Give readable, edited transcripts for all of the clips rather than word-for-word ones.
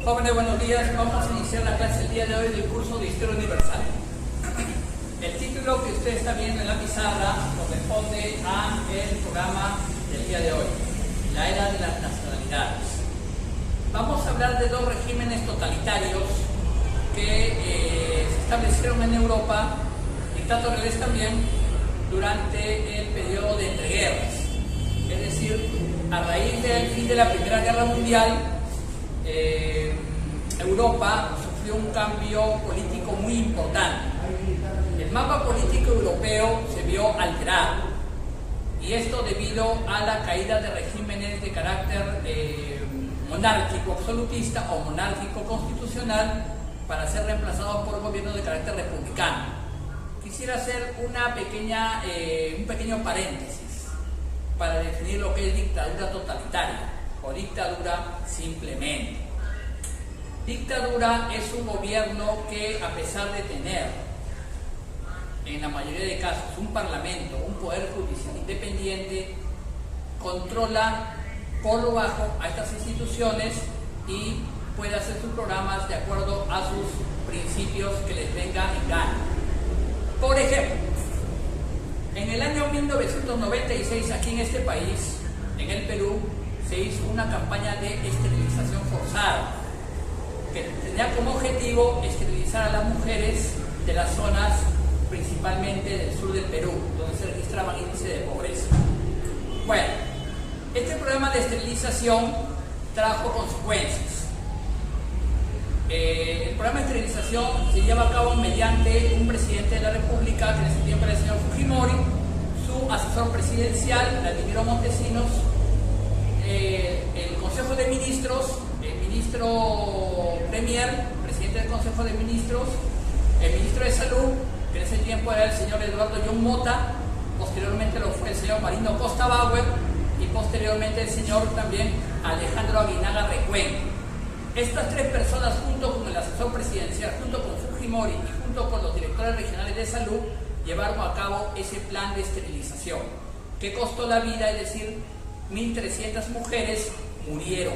Jóvenes, buenos días. Vamos a iniciar la clase el día de hoy del curso de Historia Universal. El título que usted está viendo en la pizarra corresponde al programa del día de hoy, la era de las nacionalidades. Vamos a hablar de dos regímenes totalitarios que se establecieron en Europa, dictatoriales también, durante el periodo de entreguerras. Es decir, a raíz del fin de la Primera Guerra Mundial, Europa sufrió un cambio político muy importante. El mapa político europeo se vio alterado, y esto debido a la caída de regímenes de carácter monárquico absolutista o monárquico constitucional para ser reemplazados por gobiernos de carácter republicano. Quisiera hacer un pequeño paréntesis para definir lo que es dictadura totalitaria o dictadura simplemente. Dictadura es un gobierno que, a pesar de tener, en la mayoría de casos, un parlamento, un poder judicial independiente, controla por lo bajo a estas instituciones y puede hacer sus programas de acuerdo a sus principios que les venga en gana. Por ejemplo, en el año 1996, aquí en este país, en el Perú, se hizo una campaña de esterilización forzada que tenía como objetivo esterilizar a las mujeres de las zonas principalmente del sur del Perú, donde se registraban índices de pobreza. Bueno, este programa de esterilización trajo consecuencias. El programa de esterilización se lleva a cabo mediante un presidente de la República, que en ese tiempo era el señor Fujimori, su asesor presidencial, Vladimiro Montesinos, el Consejo de Ministros, el ministro Premier, presidente del Consejo de Ministros, el ministro de Salud, que en ese tiempo era el señor Eduardo John Mota, posteriormente lo fue el señor Marino Costa Bauer y posteriormente el señor también Alejandro Aguinaga Recuén. Estas tres personas, junto con el asesor presidencial, junto con Fujimori y junto con los directores regionales de salud, llevaron a cabo ese plan de esterilización, que costó la vida, es decir, 1.300 mujeres murieron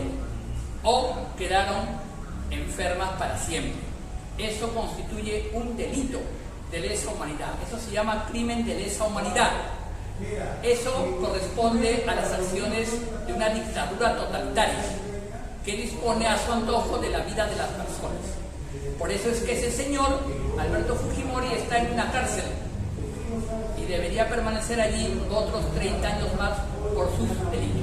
o quedaron enfermas para siempre. Eso constituye un delito de lesa humanidad. Eso se llama crimen de lesa humanidad. Eso corresponde a las acciones de una dictadura totalitaria que dispone a su antojo de la vida de las personas. Por eso es que ese señor, Alberto Fujimori, está en una cárcel y debería permanecer allí otros 30 años más por sus delitos.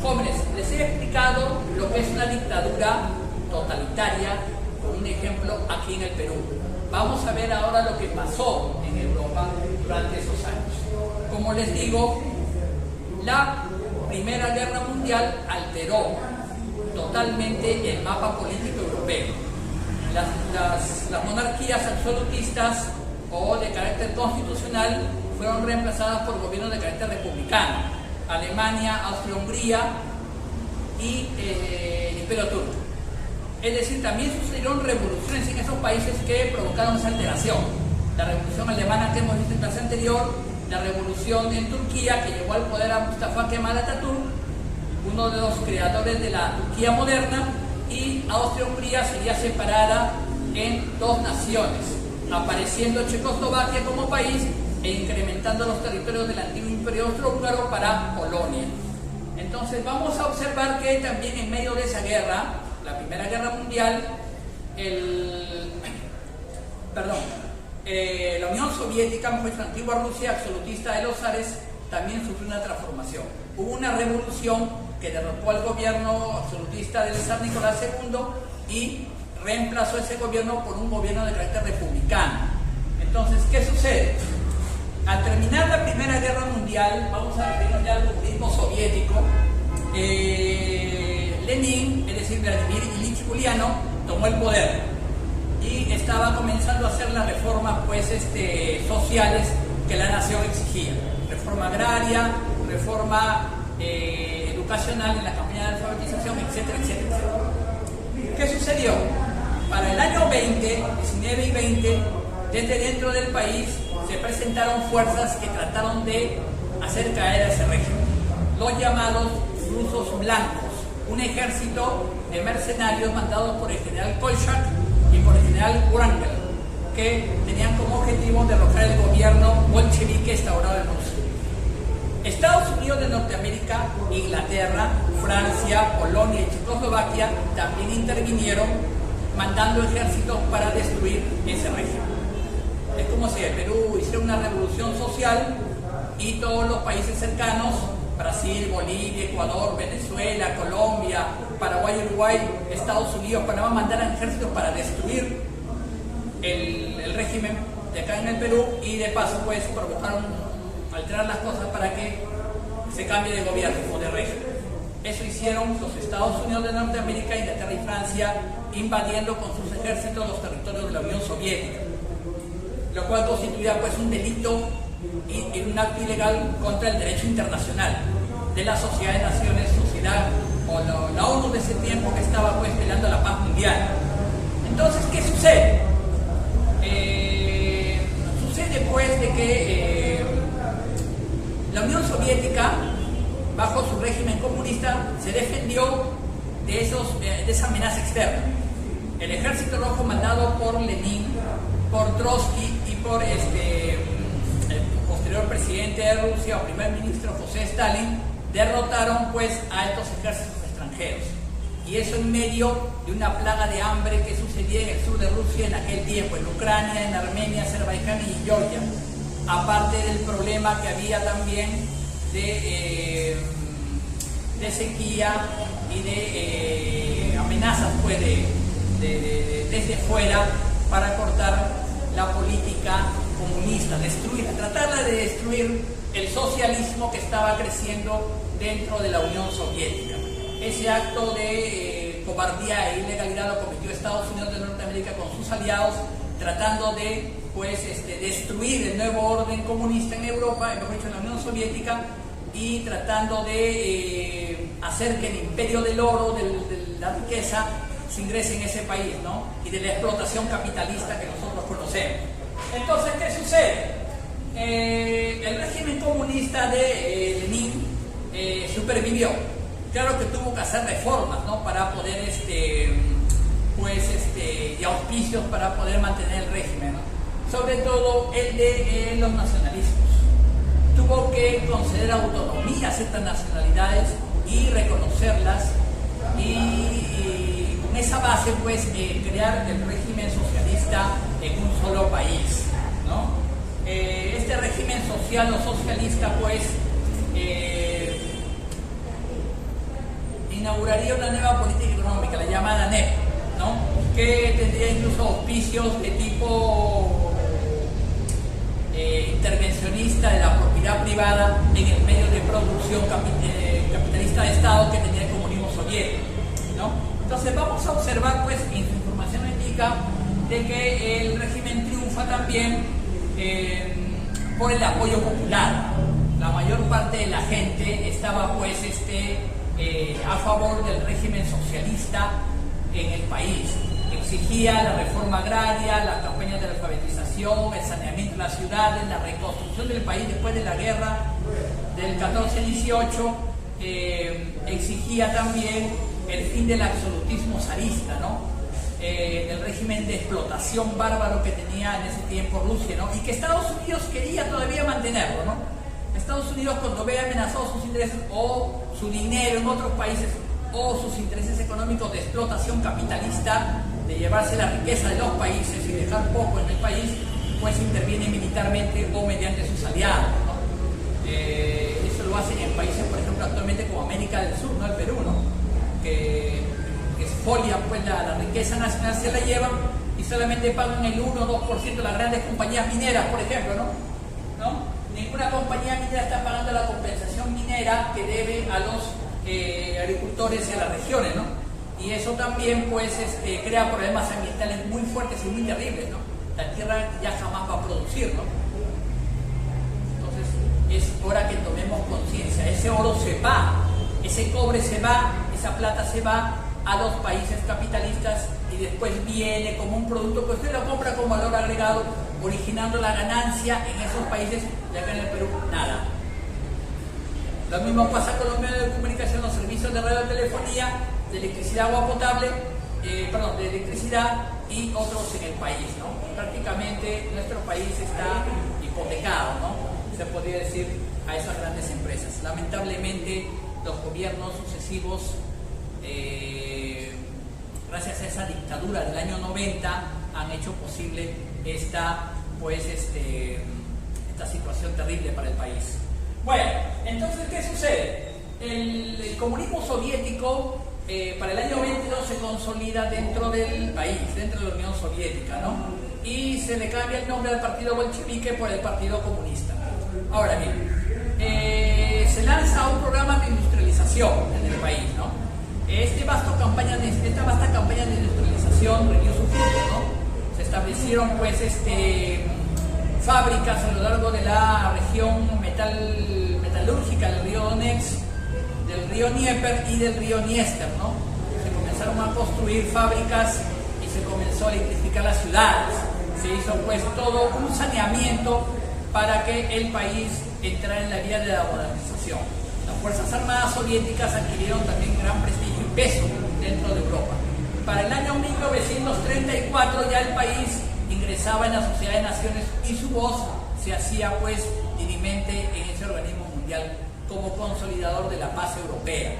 Jóvenes, les he explicado lo que es una dictadura totalitaria con un ejemplo aquí en el Perú. Vamos a ver ahora lo que pasó en Europa durante esos años. Como les digo, la Primera Guerra Mundial alteró totalmente el mapa político europeo. Las monarquías absolutistas o de carácter constitucional fueron reemplazadas por gobiernos de carácter republicano: Alemania, Austria-Hungría y el Imperio Turco. Es decir, también sucedieron revoluciones en esos países que provocaron esa alteración. La revolución alemana que hemos visto en clase anterior, la revolución en Turquía que llevó al poder a Mustafa Kemal Atatürk, uno de los creadores de la Turquía moderna, y Austria-Hungría sería separada en dos naciones, apareciendo Checoslovaquia como país e incrementando los territorios del antiguo imperio austrohúngaro para Polonia. Entonces vamos a observar que también en medio de esa guerra, la Primera Guerra Mundial, la Unión Soviética, mejor dicho, la antigua Rusia absolutista de los zares, también sufrió una transformación. Hubo una revolución que derrotó al gobierno absolutista del zar Nicolás II y reemplazó ese gobierno por un gobierno de carácter republicano. Entonces, ¿qué sucede? Al terminar la Primera Guerra Mundial, vamos a referirnos ya al comunismo soviético, Lenin, es decir, Vladimir Ilich Ulyanov, tomó el poder y estaba comenzando a hacer las reformas sociales que la nación exigía: reforma agraria, reforma educacional en la campaña de alfabetización, etcétera, etcétera. ¿Qué sucedió? Para el año 19 y 20, desde dentro del país se presentaron fuerzas que trataron de hacer caer a ese régimen, los llamados rusos blancos, un ejército de mercenarios mandados por el general Kolchak y por el general Wrangel, que tenían como objetivo derrocar el gobierno bolchevique instaurado en Rusia. Estados Unidos de Norteamérica, Inglaterra, Francia, Polonia y Checoslovaquia también intervinieron mandando ejércitos para destruir ese régimen. Es como si el Perú hiciera una revolución social y todos los países cercanos, Brasil, Bolivia, Ecuador, Venezuela, Colombia, Paraguay, Uruguay, Estados Unidos, Panamá, mandaran ejércitos para destruir el régimen de acá en el Perú y de paso pues provocaron alterar las cosas para que se cambie de gobierno o de régimen. Eso hicieron los Estados Unidos de Norteamérica, Inglaterra y Francia, invadiendo con sus ejércitos los territorios de la Unión Soviética, lo cual constituía pues un delito y un acto ilegal contra el derecho internacional de la Sociedad de Naciones, sociedad o la ONU de ese tiempo, que estaba pues peleando la paz mundial. Entonces, ¿qué sucede? Sucede pues de que la Unión Soviética, bajo su régimen comunista, se defendió de esa amenaza externa. El Ejército Rojo, mandado por Lenin, por Trotsky y por el posterior presidente de Rusia o primer ministro José Stalin, derrotaron pues a estos ejércitos extranjeros. Y eso en medio de una plaga de hambre que sucedía en el sur de Rusia en aquel tiempo, en Ucrania, en Armenia, Azerbaiyán y Georgia. Aparte del problema que había también de sequía y de amenazas pues, desde fuera para cortar la política comunista, tratarla de destruir el socialismo que estaba creciendo dentro de la Unión Soviética. Ese acto de cobardía e ilegalidad lo cometió Estados Unidos de Norteamérica con sus aliados, tratando de destruir el nuevo orden comunista en Europa, mejor dicho, en la Unión Soviética, y tratando de hacer que el imperio del oro, de la riqueza, se ingrese en ese país, ¿no? Y de la explotación capitalista que nosotros conocemos. Entonces, ¿qué sucede? El régimen comunista de Lenin supervivió. Claro que tuvo que hacer reformas, ¿no? Para poder, y auspicios para poder mantener el régimen, ¿no? Sobre todo el de los nacionalismos. Tuvo que conceder autonomía a ciertas nacionalidades y reconocerlas, y con esa base pues crear el régimen socialista en un solo país, ¿no? Este régimen social o socialista pues inauguraría una nueva política económica, la llamada NEP, ¿no? Que tendría incluso auspicios de tipo intervencionista de la propiedad privada en el medio de producción capitalista de Estado que tenía el comunismo soviético, ¿no? Entonces vamos a observar pues en su información indica de que el régimen triunfa también por el apoyo popular. La mayor parte de la gente estaba pues a favor del régimen socialista en el país. Exigía la reforma agraria, las campañas de alfabetización, el saneamiento de las ciudades, la reconstrucción del país después de la guerra del 14-18, exigía también el fin del absolutismo zarista, ¿no? Del régimen de explotación bárbaro que tenía en ese tiempo Rusia, ¿no? Y que Estados Unidos quería todavía mantenerlo, ¿no? Estados Unidos, cuando ve amenazados sus intereses o su dinero en otros países o sus intereses económicos de explotación capitalista, de llevarse la riqueza de los países y dejar poco en el país, pues interviene militarmente o mediante sus aliados, ¿no? Eso lo hacen en países, por ejemplo, actualmente como América del Sur, ¿no? El Perú, ¿no? Que expolian pues la riqueza nacional, se la llevan y solamente pagan el 1 o 2% las grandes compañías mineras, por ejemplo, ¿no? Ninguna compañía minera está pagando la compensación minera que debe a los agricultores y a las regiones, ¿no? Y eso también pues crea problemas ambientales muy fuertes y muy terribles, ¿no? La tierra ya jamás va a producir, ¿no? Entonces es hora que tomemos conciencia. Ese oro se va, ese cobre se va, esa plata se va a los países capitalistas y después viene como un producto que usted lo compra con valor agregado, originando la ganancia en esos países, y acá en el Perú nada. Lo mismo pasa con los medios de comunicación, los servicios de radiotelefonía. de electricidad, agua potable, de electricidad y otros en el país, ¿no? Prácticamente nuestro país está hipotecado, ¿no? Se podría decir, a esas grandes empresas. Lamentablemente los gobiernos sucesivos, gracias a esa dictadura del año 90, han hecho posible esta situación terrible para el país. Bueno, entonces, ¿qué sucede? El comunismo soviético para el año 22 se consolida dentro del país, dentro de la Unión Soviética, ¿no? Y se le cambia el nombre al partido bolchevique por el Partido Comunista. Ahora bien, se lanza un programa de industrialización en el país, ¿no? Esta vasta campaña de industrialización rindió su fruto, ¿no? Se establecieron fábricas a lo largo de la región metalúrgica del río Donetsk, del río Dnieper y del río Dniester, ¿no? Se comenzaron a construir fábricas y se comenzó a electrificar las ciudades. Se hizo todo un saneamiento para que el país entrara en la vía de la modernización. Las Fuerzas Armadas soviéticas adquirieron también gran prestigio y peso dentro de Europa. Para el año 1934 ya el país ingresaba en la Sociedad de Naciones y su voz se hacía dirimente en ese organismo mundial como consolidador de la paz europea.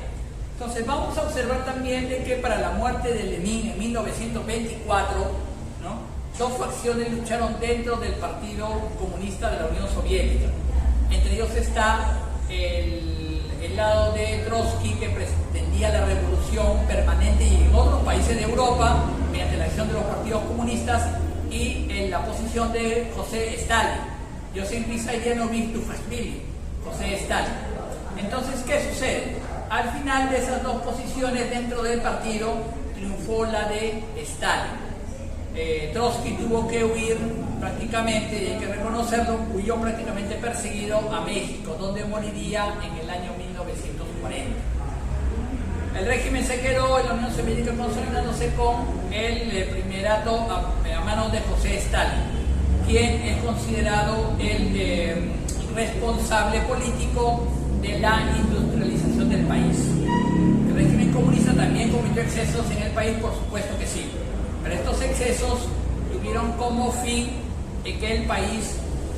Entonces vamos a observar también de que para la muerte de Lenin en 1924, ¿no?, dos facciones lucharon dentro del Partido Comunista de la Unión Soviética. Entre ellos está el lado de Trotsky, que pretendía la revolución permanente y en otros países de Europa mediante la acción de los partidos comunistas, y en la posición de José Stalin, Joseph Vissarionovich Dujashvili, José Stalin. Entonces, ¿qué sucede? Al final de esas dos posiciones dentro del partido triunfó la de Stalin. Trotsky tuvo que huir prácticamente, y hay que reconocerlo, huyó prácticamente perseguido a México, donde moriría en el año 1940. El régimen se quedó en la Unión Soviética consolidándose con el primerato a manos de José Stalin, quien es considerado el responsable político de la industrialización del país. El régimen comunista también cometió excesos en el país, por supuesto que sí, pero estos excesos tuvieron como fin que el país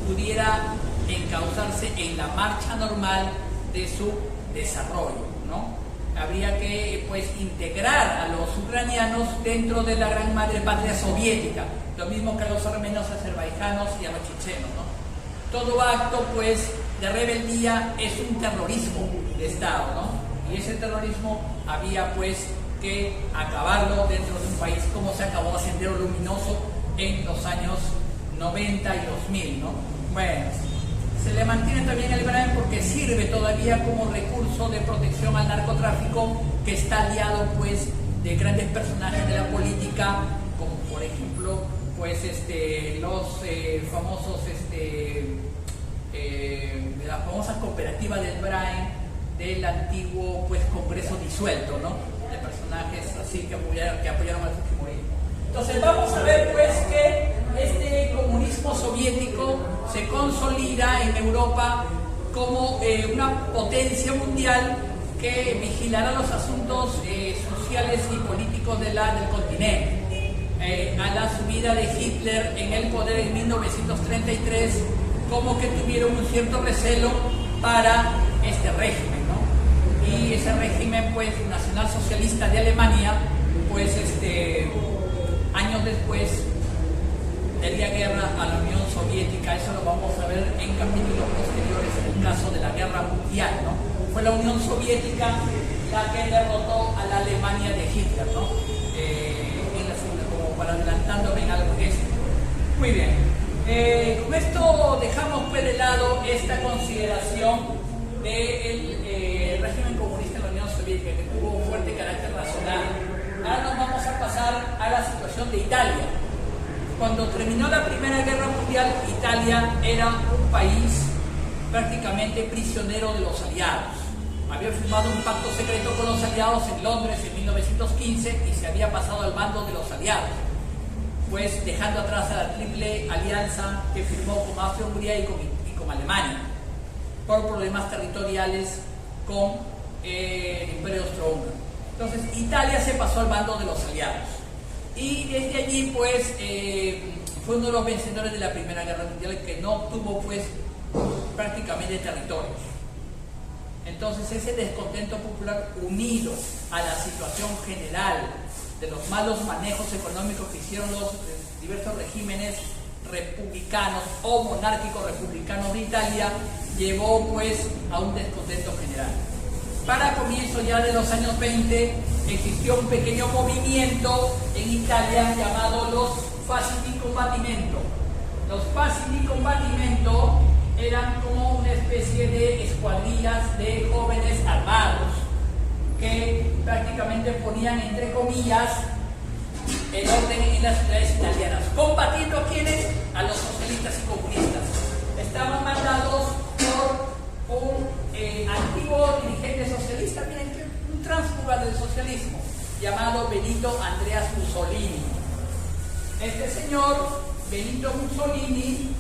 pudiera encauzarse en la marcha normal de su desarrollo, ¿no? Habría que integrar a los ucranianos dentro de la gran madre patria soviética, lo mismo que a los armenios, azerbaijanos y a los chechenos, ¿no? Todo acto de rebeldía es un terrorismo de Estado, ¿no? Y ese terrorismo había que acabarlo dentro de un país, como se acabó Sendero Luminoso en los años 90 y 2000, ¿no? Bueno, se le mantiene también el Brain porque sirve todavía como recurso de protección al narcotráfico, que está aliado de grandes personajes de la política, como por ejemplo los famosos de la famosa cooperativa del Brain, del antiguo Congreso disuelto, ¿no?, de personajes así que apoyaron al fujimorismo. Entonces vamos a ver que este comunismo soviético se consolida en Europa como una potencia mundial que vigilará los asuntos sociales y políticos del continente. A la subida de Hitler en el poder en 1933, como que tuvieron un cierto recelo para este régimen, ¿no? Y ese régimen nacionalsocialista de Alemania, años después daría guerra a la Unión Soviética. Eso lo vamos a ver en capítulos posteriores en el caso de la Guerra Mundial, ¿no? Fue la Unión Soviética la que derrotó a la Alemania de Hitler, ¿no? En la segunda, como para adelantándome en algo de esto. Muy bien. Con esto dejamos de lado esta consideración del régimen comunista en la Unión Soviética, que tuvo un fuerte carácter nacional. Ahora nos vamos a pasar a la situación de Italia. Cuando terminó la Primera Guerra Mundial, Italia era un país prácticamente prisionero de los aliados. Había firmado un pacto secreto con los aliados en Londres en 1915 y se había pasado al bando de los aliados, dejando atrás a la triple alianza que firmó con Austria-Hungría y con Alemania, por problemas territoriales con el Imperio Austrohúngaro. Entonces Italia se pasó al bando de los aliados y desde allí pues fue uno de los vencedores de la Primera Guerra Mundial, que no obtuvo pues prácticamente territorios. Entonces ese descontento popular, unido a la situación general de los malos manejos económicos que hicieron los diversos regímenes republicanos o monárquicos republicanos de Italia, llevó pues a un descontento general. Para comienzos ya de los años 20 existió un pequeño movimiento en Italia llamado los Fasci di Combattimento. Los Fasci di Combattimento eran como una especie de escuadrillas de jóvenes armados que prácticamente ponían entre comillas el orden en las ciudades italianas, combatiendo a quienes, a los socialistas y comunistas. Estaban mandados por un antiguo dirigente socialista, miren, un tránsfuga del socialismo, llamado Benito Andreas Mussolini. Este señor, Benito Mussolini,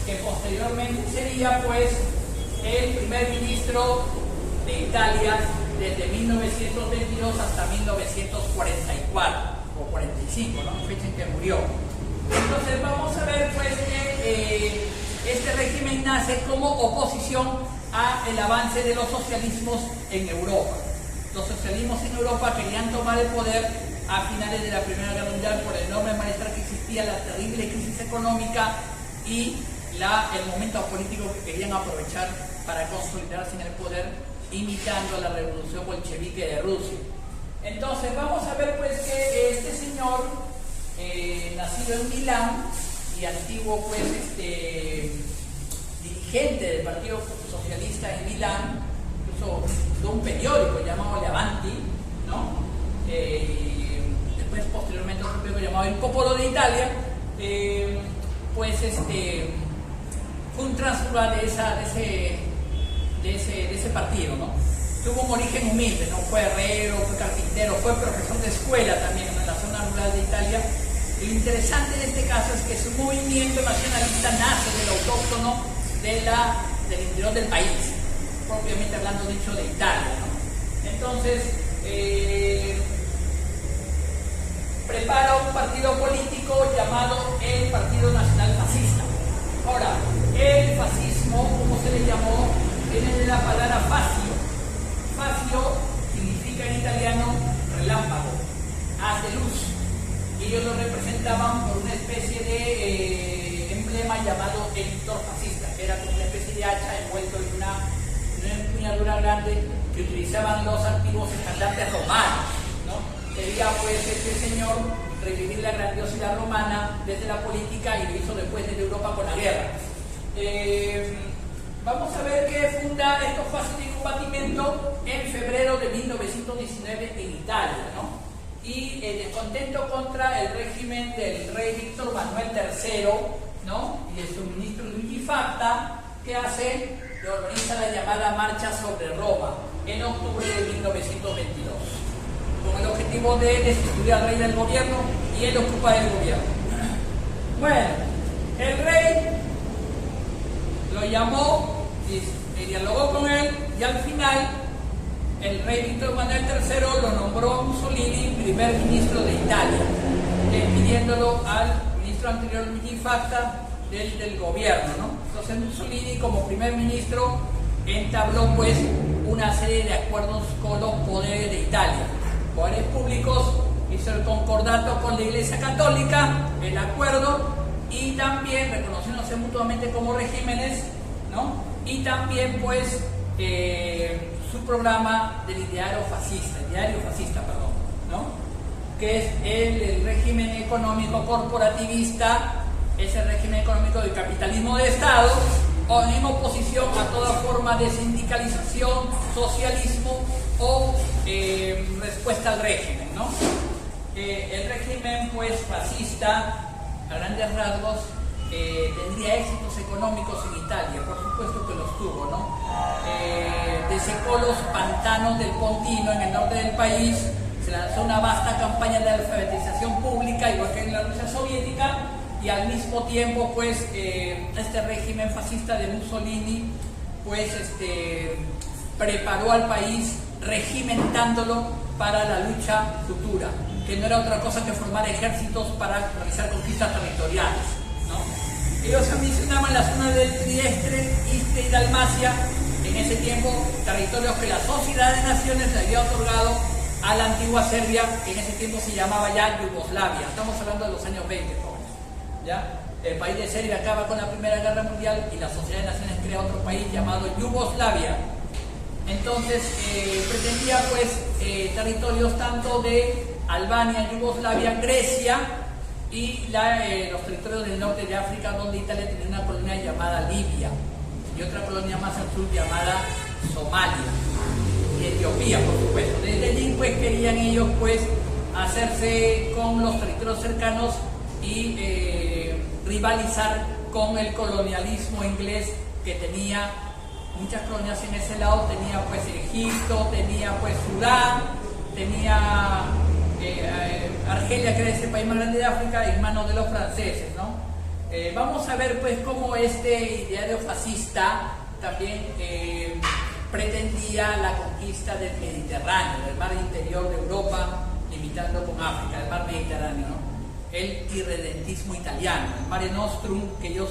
que posteriormente sería pues el primer ministro de Italia desde 1922 hasta 1944 o 45, ¿no? Fecha en que murió. Entonces vamos a ver pues que este régimen nace como oposición al avance de los socialismos en Europa. Los socialismos en Europa querían tomar el poder a finales de la Primera Guerra Mundial por el enorme malestar que existía, la terrible crisis económica y el momento político que querían aprovechar para consolidarse en el poder, imitando la revolución bolchevique de Rusia. Entonces vamos a ver pues que este señor, nacido en Milán y antiguo pues dirigente del Partido Socialista en Milán, incluso de un periódico llamado Le Avanti, ¿no? Después posteriormente otro periódico llamado El Popolo de Italia, pues fue un tránsfuga de ese partido, ¿no? Tuvo un origen humilde, ¿no? Fue herrero, fue carpintero, fue profesor de escuela también en la zona rural de Italia. Y lo interesante en este caso es que su movimiento nacionalista nace del autóctono del interior del país, propiamente hablando dicho de Italia, ¿no? Entonces, prepara un partido político llamado el Partido Nacional Fascista. Ahora, el fascismo, como se le llamó, viene de la palabra fascio. Fascio significa en italiano relámpago, haz de luz. Y ellos lo representaban por una especie de emblema llamado el victor fascista, que era como una especie de hacha envuelto en una empuñadura grande que utilizaban los antiguos estandartes romanos, ¿no? Quería pues este señor revivir la grandiosidad romana desde la política y lo hizo después desde Europa con la guerra. Vamos a ver que funda estos Fasci di Combattimento en febrero de 1919 en Italia, ¿no? Y el descontento contra el régimen del rey Víctor Manuel III, ¿no? Y de su ministro Luigi Facta, que hace, que organiza la llamada Marcha sobre Roma en octubre de 1922, con el objetivo de destituir al rey del gobierno, y él ocupa el gobierno. Bueno, el rey lo llamó y dialogó con él, y al final el rey Víctor Manuel III lo nombró Mussolini primer ministro de Italia, despidiéndolo al ministro anterior Luigi Facta del gobierno, ¿no? Entonces Mussolini, como primer ministro, entabló pues una serie de acuerdos con los poderes de Italia, poderes públicos, hizo el concordato con la Iglesia Católica, el acuerdo, y también reconociéndose mutuamente como regímenes, ¿no? Y también pues su programa del diario fascista, ¿no? Que es el régimen económico corporativista, es el régimen económico del capitalismo de Estado, o en oposición a toda forma de sindicalización, socialismo o respuesta al régimen, ¿no? El régimen pues fascista, a grandes rasgos, tendría éxitos económicos en Italia, por supuesto que los tuvo, ¿no? Desecó los pantanos del Pontino en el norte del país, se lanzó una vasta campaña de alfabetización pública, igual que en la Rusia soviética, y al mismo tiempo pues este régimen fascista de Mussolini pues preparó al país regimentándolo para la lucha futura, que no era otra cosa que formar ejércitos para realizar conquistas territoriales, ¿no? Ellos ambicionaban la zona del Trieste, Istria y Dalmacia, en ese tiempo territorios que la Sociedad de Naciones le había otorgado a la antigua Serbia, que en ese tiempo se llamaba ya Yugoslavia. Estamos hablando de los años 20, jóvenes, ¿ya? El país de Serbia acaba con la Primera Guerra Mundial y la Sociedad de Naciones crea otro país llamado Yugoslavia. Entonces pretendía pues territorios tanto de Albania, Yugoslavia, Grecia y los territorios del norte de África, donde Italia tenía una colonia llamada Libia y otra colonia más al sur llamada Somalia y Etiopía, por supuesto. Desde allí pues querían ellos pues hacerse con los territorios cercanos y rivalizar con el colonialismo inglés, que tenía muchas colonias en ese lado. Tenía pues Egipto, tenía pues Sudán, tenía Argelia, que era ese país más grande de África, en manos de los franceses, ¿no? Vamos a ver pues cómo este ideario fascista también pretendía la conquista del Mediterráneo, del mar interior de Europa, limitando con África, el mar Mediterráneo, ¿no? El irredentismo italiano, el Mare Nostrum, que ellos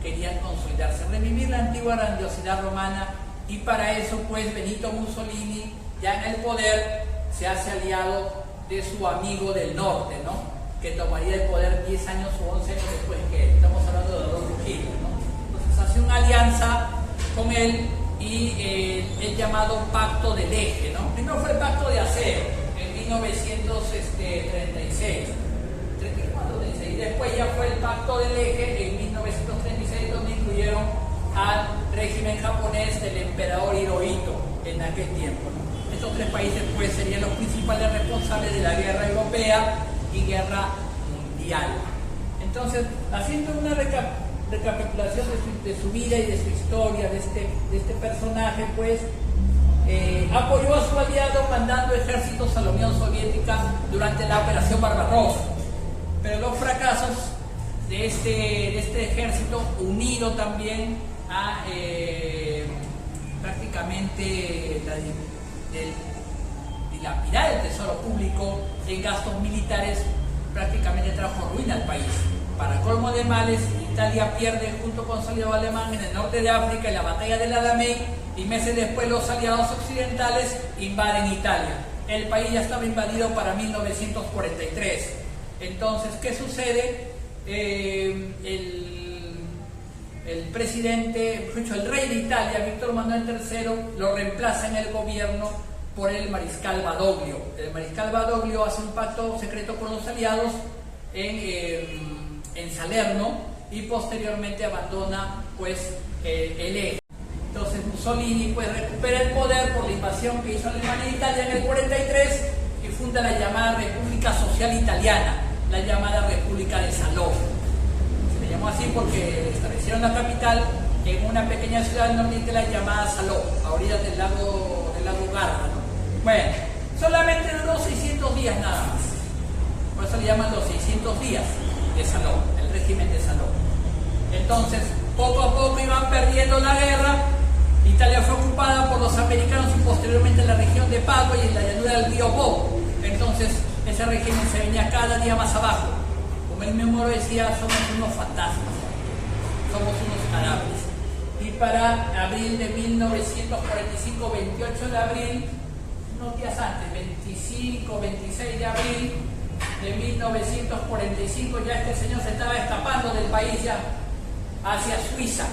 querían consolidarse, revivir la antigua grandiosidad romana, y para eso pues Benito Mussolini, ya en el poder, se hace aliado de su amigo del norte, ¿no? Que tomaría el poder 10 años o 11 años después que él. Estamos hablando de Adolf Hitler, ¿no? Entonces hace una alianza con él y el llamado Pacto del Eje, ¿no? Primero fue el Pacto de Acero en 1936. Y después ya fue el Pacto del Eje en 1936, donde incluyeron al régimen japonés del emperador Hirohito en aquel tiempo, ¿no? Estos tres países pues serían los principales responsables de la guerra europea y guerra mundial. Entonces, haciendo una recapitulación de su vida y de su historia, de este personaje, pues apoyó a su aliado mandando ejércitos a la Unión Soviética durante la Operación Barbarossa. Pero los fracasos de este ejército, unido también a prácticamente dilapidar el tesoro público en gastos militares, prácticamente trajo ruina al país. Para colmo de males, Italia pierde junto con su aliado alemán en el norte de África en la batalla del Alamein, y meses después los aliados occidentales invaden Italia. El país ya estaba invadido para 1943. Entonces, ¿qué sucede? El presidente, el rey de Italia, Víctor Manuel III, lo reemplaza en el gobierno por el mariscal Badoglio. El mariscal Badoglio hace un pacto secreto con los aliados en Salerno y posteriormente abandona pues el eje. Entonces Mussolini pues recupera el poder por la invasión que hizo Alemania e Italia en el 43 y funda la llamada República Social Italiana, la llamada República de Salò. Se le llamó así porque establecieron la capital en una pequeña ciudad del norte de Italia llamada Salò, a orillas del lago Garda, ¿no? Bueno, solamente duró 600 días nada más. Por eso le llaman los 600 días de Salò, el régimen de Salò. Entonces, poco a poco iban perdiendo la guerra. Italia fue ocupada por los americanos y posteriormente en la región de Padua y en la llanura del río Po. Entonces, ese régimen se venía cada día más abajo. Como él mismo lo decía, somos unos fantasmas, somos unos cadáveres. Y para abril de 1945, 28 de abril, unos días antes, 25, 26 de abril de 1945, ya este señor se estaba escapando del país ya hacia Suiza,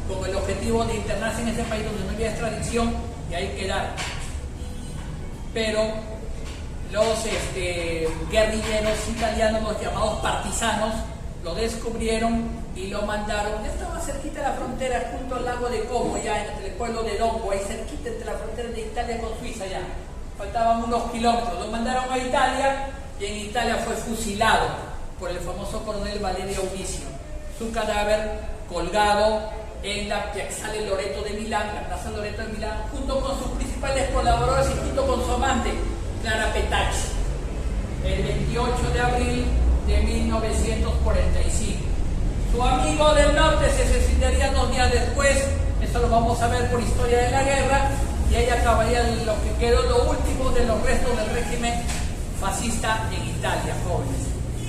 con el objetivo de internarse en ese país donde no había extradición y ahí quedar. Pero los guerrilleros italianos, los llamados partisanos, lo descubrieron y lo mandaron. Ya estaba cerquita de la frontera, junto al lago de Como, ya entre el pueblo de Dongo, ahí cerquita entre la frontera de Italia con Suiza, ya faltaban unos kilómetros. Lo mandaron a Italia y en Italia fue fusilado por el famoso coronel Valerio Audicio. Su cadáver colgado en la Piazzale Loreto de Milán, la Plaza Loreto de Milán, junto con sus principales colaboradores y junto con su amante, Clara Petacci, el 28 de abril de 1945. Su amigo del norte se suicidaría 2 días después, eso lo vamos a ver por historia de la guerra, y ahí acabaría lo que quedó, lo último de los restos del régimen fascista en Italia, jóvenes.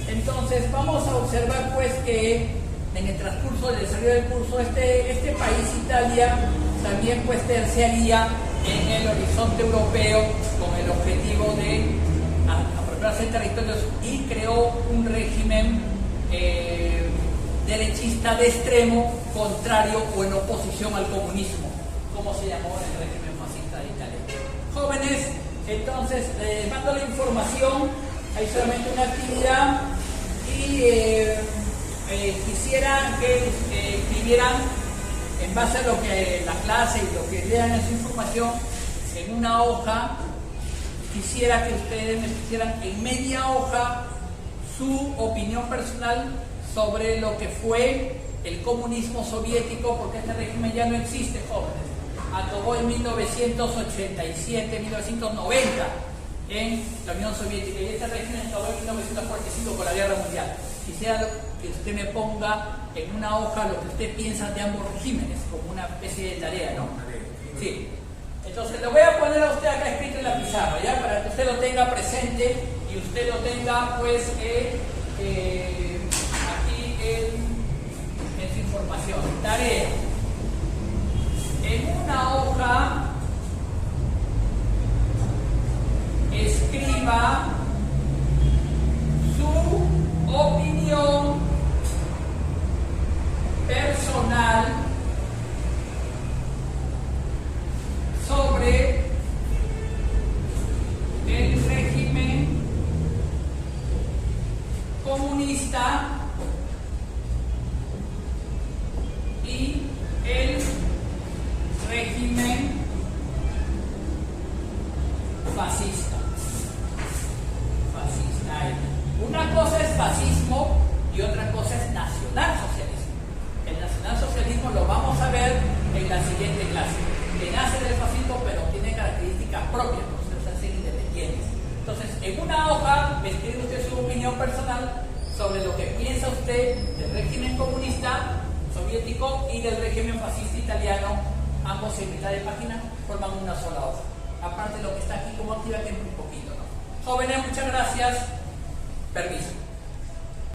Entonces vamos a observar pues que en el transcurso del desarrollo del curso este país, Italia, también pues terciaría en el horizonte europeo con el objetivo de apropiarse territorios y creó un régimen derechista de extremo, contrario o en oposición al comunismo, como se llamó el régimen fascista de Italia. Jóvenes, entonces les mando la información, hay solamente una actividad y quisiera que escribieran en base a lo que la clase y lo que lean en su información en una hoja. Quisiera que ustedes me pusieran en media hoja su opinión personal sobre lo que fue el comunismo soviético, porque este régimen ya no existe, jóvenes. Acabó en 1987, 1990 en la Unión Soviética, y este régimen acabó en 1945 con la Guerra Mundial. Quisiera que usted me ponga en una hoja lo que usted piensa de ambos regímenes, como una especie de tarea, ¿no? Sí. Entonces lo voy a poner a usted acá escrito en la pizarra, ¿ya? Para que usted lo tenga presente y usted lo tenga, pues, aquí en su información. Tarea. En una hoja escriba su opinión personal sobre el régimen comunista y el régimen fascista. Una cosa es fascismo y otra cosa es nacionalsocialismo. El nacionalsocialismo lo vamos a ver en la siguiente clase, que nace del fascismo pero tiene características propias, por ser independientes. Entonces, en una hoja me escribe usted su opinión personal sobre lo que piensa usted del régimen comunista soviético y del régimen fascista italiano. Ambos en mitad de página forman una sola hoja. Aparte de lo que está aquí como activa, que es muy poquito, ¿no? Jóvenes, muchas gracias. Permiso.